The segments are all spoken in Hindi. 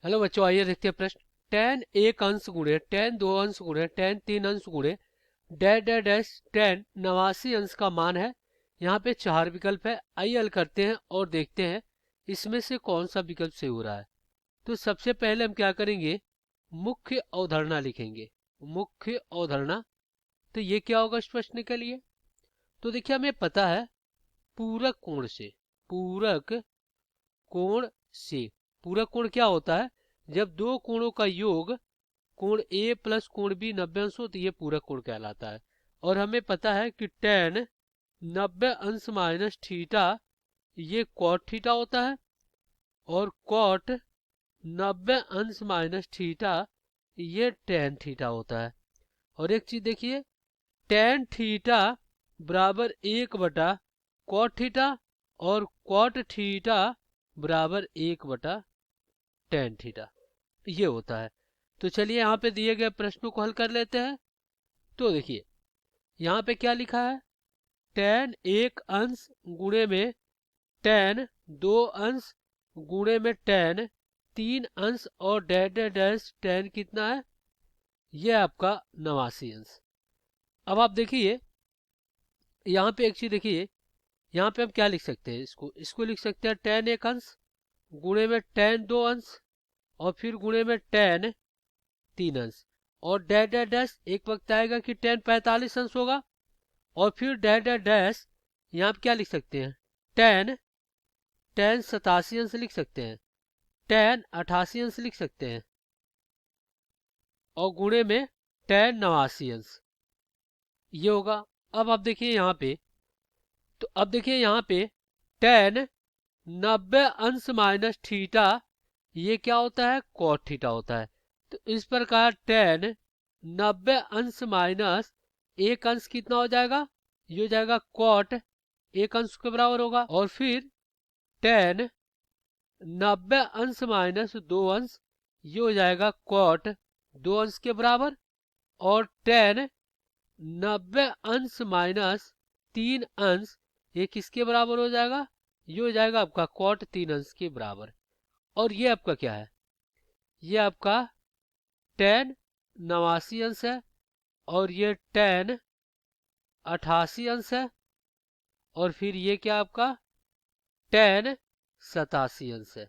हेलो बच्चों, आइए देखते हैं प्रश्न। tan एक अंश गुणे tan दो अंश गुणे tan तीन अंश गुणे डैश डैश डैश tan 89 अंश का मान है। यहाँ पे चार विकल्प है। आइए हल करते हैं और देखते हैं इसमें से कौन सा विकल्प सही हो रहा है। तो सबसे पहले हम क्या करेंगे, मुख्य अवधारणा लिखेंगे। मुख्य अवधारणा, तो ये क्या होगा इस प्रश्न के लिए। तो देखिए, हमें पता है पूरक कोण से, पूरक कोण से, पूरक कोण क्या होता है, जब दो कोणों का योग कोण ए प्लस कोण बी 90 अंश हो तो ये पूरक कोण कहलाता है। और हमें पता है कि tan 90 अंश माइनस थीटा ये कॉट थीटा होता है, और कॉट 90 अंश माइनस थीटा ये tan थीटा होता है। और एक चीज देखिए, tan थीटा बराबर 1 बटा कॉट थीटा, और कॉट थीटा बराबर 1 बटा tan थीटा, ये होता है। तो चलिए यहाँ पे दिए गए प्रश्नों को हल कर लेते हैं। तो देखिए यहाँ पे क्या लिखा है, tan एक अंश गुणे में tan दो अंश गुणे में tan तीन अंश और डैश डैश डैश tan कितना है, ये आपका 89 अंश। अब आप देखिए यहाँ पे एक चीज देखिए, यहाँ पे हम क्या लिख सकते हैं, इसको लिख सकते हैं tan एक अंश गुणे में tan दो अंश और फिर गुणे में tan तीन अंश, और डैश डैश डैश एक वक्त आएगा कि tan 45 अंश होगा, और फिर डैश डैश डैश यहाँ पे क्या लिख सकते हैं, tan 87 अंश लिख सकते हैं, tan 88 अंश लिख सकते हैं, और गुणे में tan 89 अंश, ये होगा। अब आप देखिए यहाँ पे, तो अब देखिए यहाँ पे tan 90 अंश माइनस थीटा ये क्या होता है, कॉट थीटा होता है। तो इस प्रकार tan 90 अंश माइनस एक अंश कितना हो जाएगा, ये हो जाएगा कॉट एक अंश के बराबर होगा, और फिर tan 90 अंश माइनस दो अंश ये हो जाएगा कॉट दो अंश के बराबर, और tan 90 अंश माइनस तीन अंश ये किसके बराबर हो जाएगा, ये हो जाएगा आपका कॉट तीन अंश के बराबर। और ये आपका क्या है, ये आपका tan 89 अंश है, और ये tan 88 अंश है, और फिर ये क्या आपका tan 87 अंश है।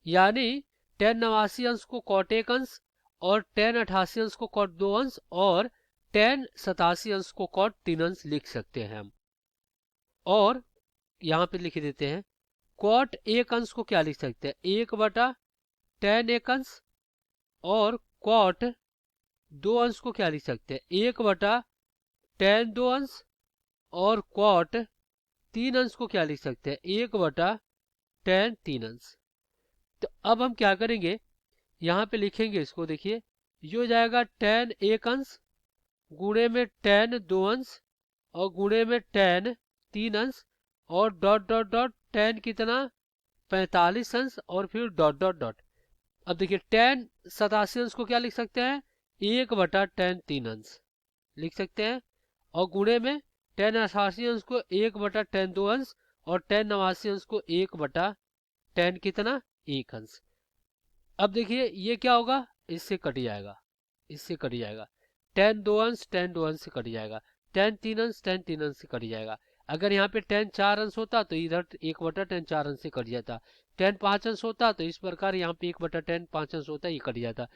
यानी tan 89 अंश को कॉट एक अंश, और tan 88 अंश को कॉट दो अंश, और tan 87 अंश को कॉट तीन अंश लिख सकते हैं हम। और यहाँ पे लिख देते हैं कॉट एक अंश को क्या लिख सकते हैं, 1 बटा tan एक अंश, और कॉट दो अंश को क्या लिख सकते हैं, 1 बटा tan दो अंश, और कॉट तीन अंश को क्या लिख सकते हैं, 1 बटा tan तीन अंश। तो अब हम क्या करेंगे, यहाँ पे लिखेंगे इसको, देखिए ये हो जाएगा tan एक अंश गुणे में tan दो अंश और गुणे में tan तीन अंश, और डॉट डॉट डॉट tan कितना 45 अंश, और फिर डॉट डॉट डॉट। अब देखिए tan 87 अंश को क्या लिख सकते हैं, 1 बटा tan तीन अंश लिख सकते हैं, और गुणे में tan 88 अंश को 1 बटा tan दो अंश, और tan 89 अंश को 1 बटा tan कितना एक अंश। अब देखिए ये क्या होगा, इससे कट जाएगा, इससे कट जाएगा, tan दो अंश से कट जाएगा, tan तीन अंश से कट जाएगा। अगर यहाँ पे tan चार अंश होता तो इधर 1 बटा tan चार अंश से कट जाता, tan पांच अंश होता तो इस प्रकार यहाँ पे 1 बटा tan पांच अंश होता, ये कट जाता।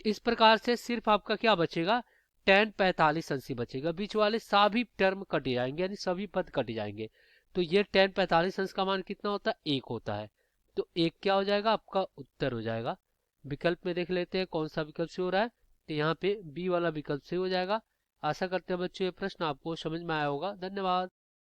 इस प्रकार से सिर्फ आपका क्या बचेगा, tan 45 अंश ही बचेगा, बीच वाले सभी टर्म कट जाएंगे, यानी सभी पद कट जाएंगे। तो ये tan 45 अंश का मान कितना होता है, एक होता है। तो एक क्या हो जाएगा, आपका उत्तर हो जाएगा। विकल्प में देख लेते हैं कौन सा विकल्प से हो रहा है, तो यहाँ पे बी वाला विकल्प से हो जाएगा। आशा करते हैं बच्चों ये प्रश्न आपको समझ में आया होगा। धन्यवाद।